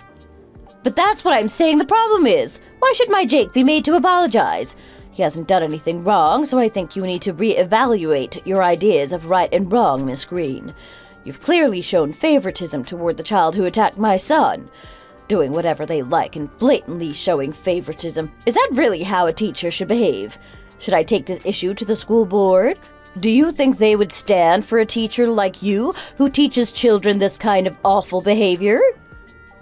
But that's what I'm saying the problem is. Why should my Jake be made to apologize? He hasn't done anything wrong, so I think you need to reevaluate your ideas of right and wrong, Miss Green. You've clearly shown favoritism toward the child who attacked my son. Doing whatever they like and blatantly showing favoritism. Is that really how a teacher should behave? Should I take this issue to the school board? Do you think they would stand for a teacher like you who teaches children this kind of awful behavior?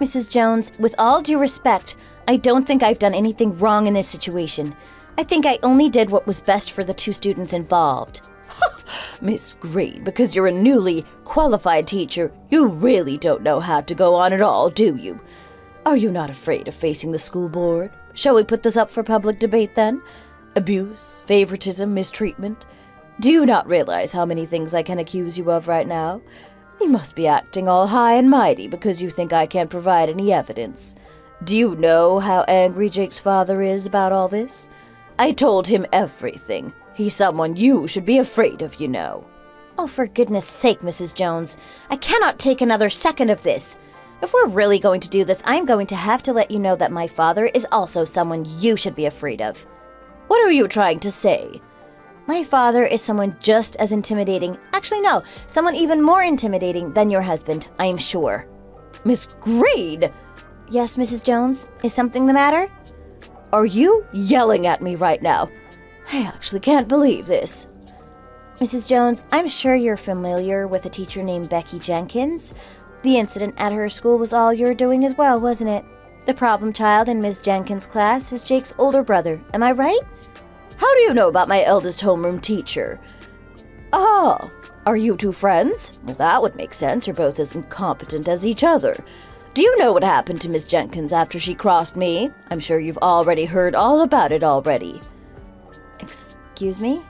Mrs. Jones, with all due respect, I don't think I've done anything wrong in this situation. I think I only did what was best for the 2 students involved. Miss Green, because you're a newly qualified teacher, you really don't know how to go on at all, do you? Are you not afraid of facing the school board? Shall we put this up for public debate then? Abuse, favoritism, mistreatment? Do you not realize how many things I can accuse you of right now? You must be acting all high and mighty because you think I can't provide any evidence. Do you know how angry Jake's father is about all this? I told him everything. He's someone you should be afraid of, you know. Oh, for goodness sake, Mrs. Jones. I cannot take another second of this. If we're really going to do this, I'm going to have to let you know that my father is also someone you should be afraid of. What are you trying to say? My father is someone just as intimidating. Actually, no, someone even more intimidating than your husband, I am sure. Miss Green! Yes, Mrs. Jones? Is something the matter? Are you yelling at me right now? I actually can't believe this. Mrs. Jones, I'm sure you're familiar with a teacher named Becky Jenkins. The incident at her school was all your doing as well, wasn't it? The problem child in Ms. Jenkins' class is Jake's older brother, am I right? How do you know about my eldest homeroom teacher? Oh, Are you two friends? Well, that would make sense. You're both as incompetent as each other. Do you know what happened to Miss Jenkins after she crossed me? I'm sure you've already heard all about it already. Excuse me?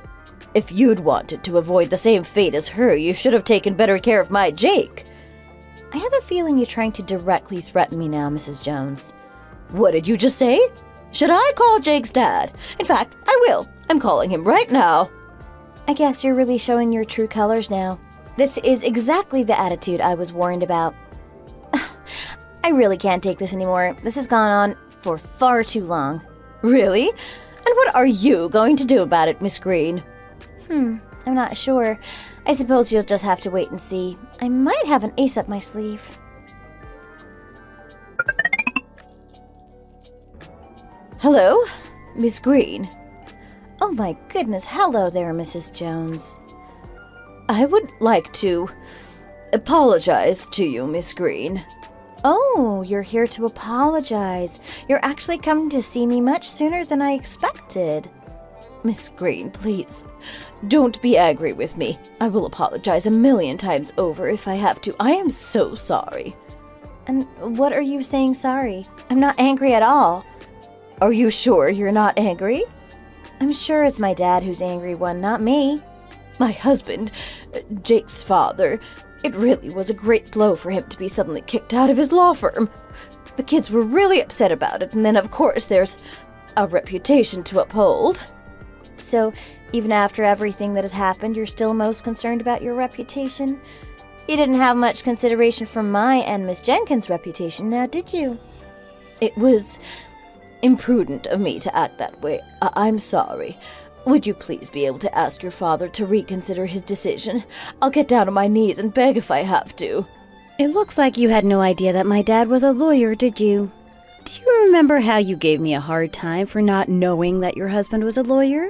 If you'd wanted to avoid the same fate as her, you should have taken better care of my Jake. I have a feeling you're trying to directly threaten me now, Mrs. Jones. What did you just say? Should I call Jake's dad? In fact, I will. I'm calling him right now. I guess you're really showing your true colors now. This is exactly the attitude I was warned about. I really can't take this anymore. This has gone on for far too long. Really? And what are you going to do about it, Miss Green? I'm not sure. I suppose you'll just have to wait and see. I might have an ace up my sleeve. Hello? Miss Green? Oh my goodness, hello there, Mrs. Jones. I would like to apologize to you, Miss Green. Oh, you're here to apologize. You're actually coming to see me much sooner than I expected. Miss Green, please, don't be angry with me. I will apologize 1,000,000 times over if I have to. I am so sorry. And what are you saying sorry? I'm not angry at all. Are you sure you're not angry? I'm sure it's my dad who's angry one, not me. My husband, Jake's father, it really was a great blow for him to be suddenly kicked out of his law firm. The kids were really upset about it, and then of course there's a reputation to uphold. So, even after everything that has happened, you're still most concerned about your reputation? You didn't have much consideration for my and Miss Jenkins' reputation, now did you? It was imprudent of me to act that way. I'm sorry. Would you please be able to ask your father to reconsider his decision? I'll get down on my knees and beg if I have to. It looks like you had no idea that my dad was a lawyer, did you? Do you remember how you gave me a hard time for not knowing that your husband was a lawyer?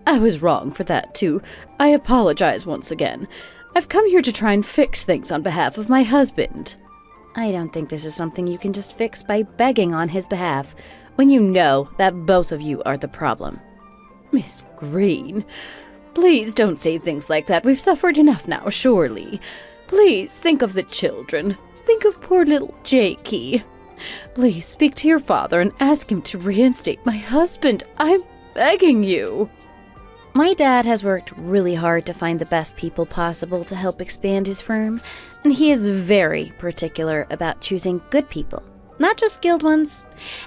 I was wrong for that, too. I apologize once again. I've come here to try and fix things on behalf of my husband. I don't think this is something you can just fix by begging on his behalf, when you know that both of you are the problem. Miss Green, please don't say things like that. We've suffered enough now, surely. Please think of the children. Think of poor little Jakey. Please speak to your father and ask him to reinstate my husband. I'm begging you. My dad has worked really hard to find the best people possible to help expand his firm, and he is very particular about choosing good people, not just skilled ones.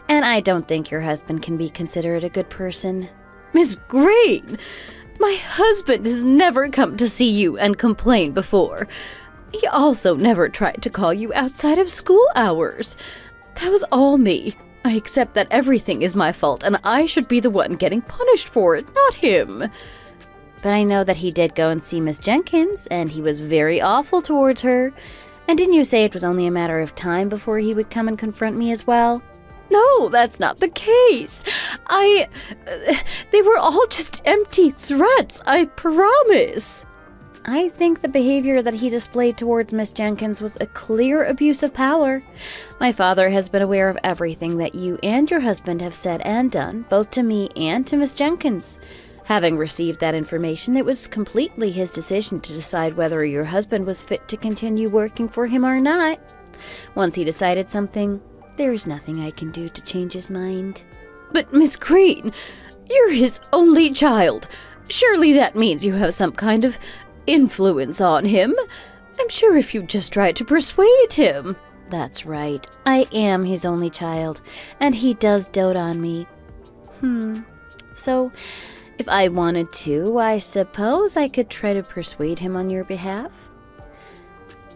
And I don't think your husband can be considered a good person. Miss Green, my husband has never come to see you and complain before. He also never tried to call you outside of school hours. That was all me. I accept that everything is my fault and I should be the one getting punished for it, not him. But I know that he did go and see Miss Jenkins, and he was very awful towards her. And didn't you say it was only a matter of time before he would come and confront me as well? No, that's not the case. They were all just empty threats, I promise. I think the behavior that he displayed towards Miss Jenkins was a clear abuse of power. My father has been aware of everything that you and your husband have said and done, both to me and to Miss Jenkins. Having received that information, it was completely his decision to decide whether your husband was fit to continue working for him or not. Once he decided something, there is nothing I can do to change his mind. But Miss Green, you're his only child. Surely that means you have some kind of influence on him. I'm sure if you just tried to persuade him. That's right. I am his only child, and he does dote on me. So, if I wanted to, I suppose I could try to persuade him on your behalf.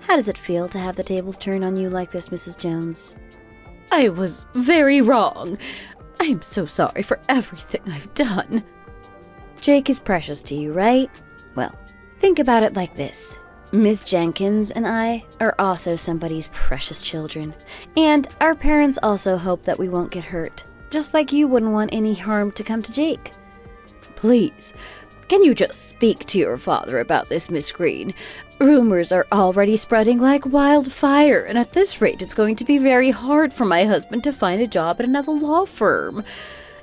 How does it feel to have the tables turn on you like this, Mrs. Jones? I was very wrong. I'm so sorry for everything I've done. Jake is precious to you, right? Well, think about it like this. Miss Jenkins and I are also somebody's precious children, and our parents also hope that we won't get hurt, just like you wouldn't want any harm to come to Jake. Please, can you just speak to your father about this, Miss Green? Rumors are already spreading like wildfire, and at this rate it's going to be very hard for my husband to find a job at another law firm.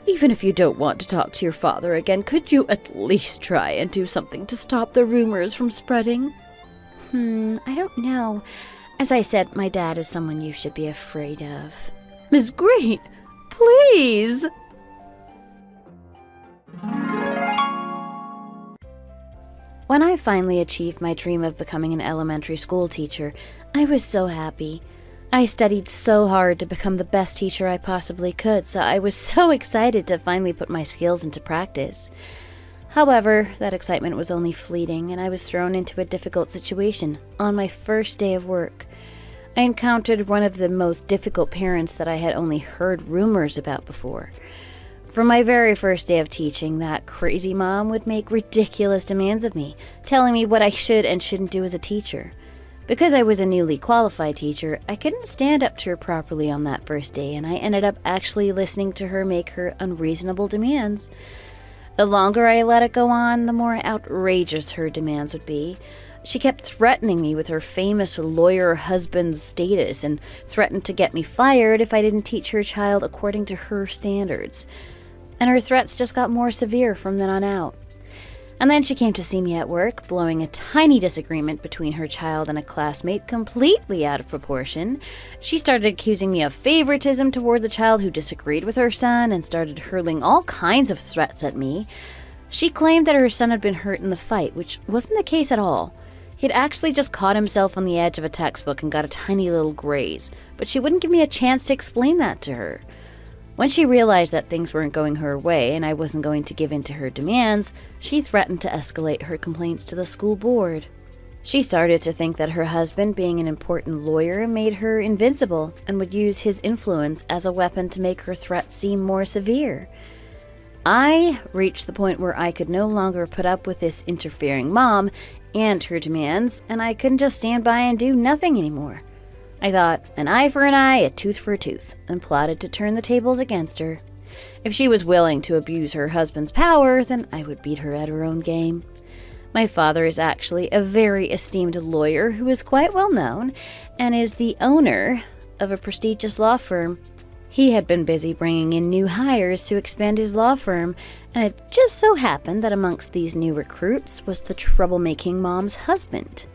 Even if you don't want to talk to your father again, could you at least try and do something to stop the rumors from spreading? I don't know. As I said, my dad is someone you should be afraid of. Miss Green, please! When I finally achieved my dream of becoming an elementary school teacher, I was so happy. I studied so hard to become the best teacher I possibly could, so I was so excited to finally put my skills into practice. However, that excitement was only fleeting, and I was thrown into a difficult situation on my first day of work. I encountered one of the most difficult parents that I had only heard rumors about before. From my very first day of teaching, that crazy mom would make ridiculous demands of me, telling me what I should and shouldn't do as a teacher. Because I was a newly qualified teacher, I couldn't stand up to her properly on that first day, and I ended up actually listening to her make her unreasonable demands. The longer I let it go on, the more outrageous her demands would be. She kept threatening me with her famous lawyer husband's status and threatened to get me fired if I didn't teach her child according to her standards. And her threats just got more severe from then on out. And then she came to see me at work, blowing a tiny disagreement between her child and a classmate completely out of proportion. She started accusing me of favoritism toward the child who disagreed with her son and started hurling all kinds of threats at me. She claimed that her son had been hurt in the fight, which wasn't the case at all. He'd actually just caught himself on the edge of a textbook and got a tiny little graze, but she wouldn't give me a chance to explain that to her. When she realized that things weren't going her way and I wasn't going to give in to her demands, she threatened to escalate her complaints to the school board. She started to think that her husband, being an important lawyer, made her invincible and would use his influence as a weapon to make her threats seem more severe. I reached the point where I could no longer put up with this interfering mom and her demands, and I couldn't just stand by and do nothing anymore. I thought, an eye for an eye, a tooth for a tooth, and plotted to turn the tables against her. If she was willing to abuse her husband's power, then I would beat her at her own game. My father is actually a very esteemed lawyer who is quite well known and is the owner of a prestigious law firm. He had been busy bringing in new hires to expand his law firm, and it just so happened that amongst these new recruits was the troublemaking mom's husband.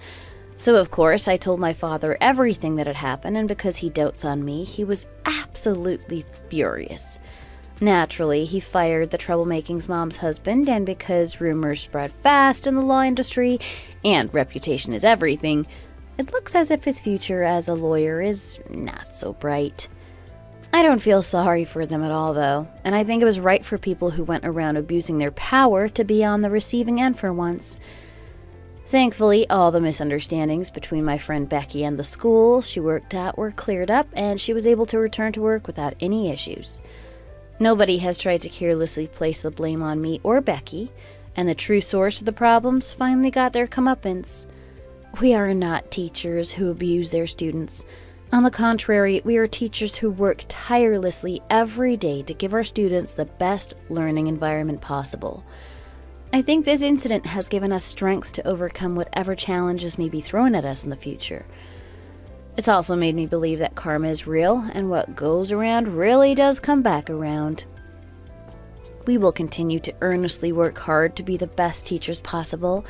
So of course I told my father everything that had happened, and because he dotes on me, he was absolutely furious. Naturally, he fired the troublemaking's mom's husband, and because rumors spread fast in the law industry, and reputation is everything, it looks as if his future as a lawyer is not so bright. I don't feel sorry for them at all, though, and I think it was right for people who went around abusing their power to be on the receiving end for once. Thankfully, all the misunderstandings between my friend Becky and the school she worked at were cleared up, and she was able to return to work without any issues. Nobody has tried to carelessly place the blame on me or Becky, and the true source of the problems finally got their comeuppance. We are not teachers who abuse their students. On the contrary, we are teachers who work tirelessly every day to give our students the best learning environment possible. I think this incident has given us strength to overcome whatever challenges may be thrown at us in the future. It's also made me believe that karma is real, and what goes around really does come back around. We will continue to earnestly work hard to be the best teachers possible,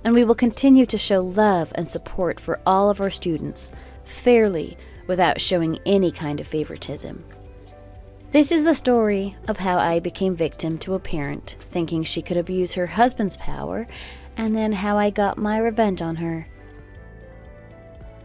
and we will continue to show love and support for all of our students, fairly, without showing any kind of favoritism. This is the story of how I became victim to a parent thinking she could abuse her husband's power, and then how I got my revenge on her.